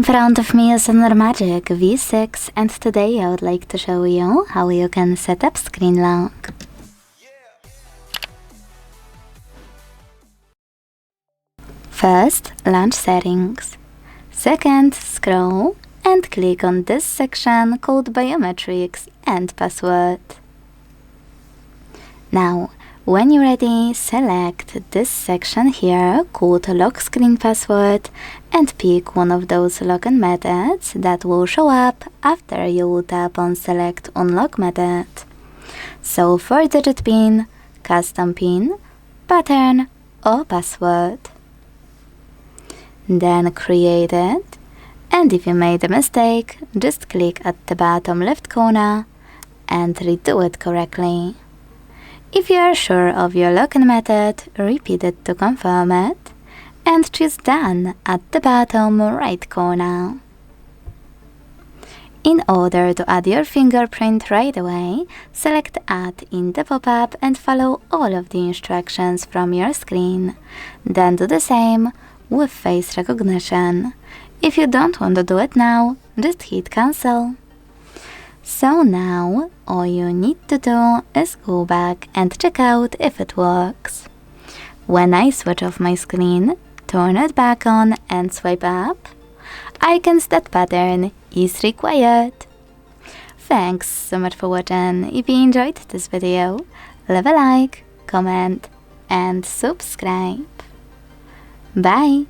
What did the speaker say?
front of me is another Magic V6, and today I would like to show you how you can set up screen lock. First, launch Settings. Second, scroll and click on this section called Biometrics and Password. Now, when you're ready, select this section here called Lock Screen Password and pick one of those login methods that will show up after you tap on Select Unlock method. So 4-digit PIN, custom PIN, pattern or password. Then create it, and if you made a mistake, just click at the bottom left corner and redo it correctly. If you are sure of your login method, repeat it to confirm it, and choose Done at the bottom right corner. In order to add your fingerprint right away, select Add in the pop-up and follow all of the instructions from your screen. Then do the same with face recognition. If you don't want to do it now, just hit Cancel. So now, all you need to do is go back and check out if it works. When I switch off my screen, turn it back on and swipe up, icons that pattern is required. Thanks so much for watching. If you enjoyed this video, leave a like, comment and subscribe. Bye!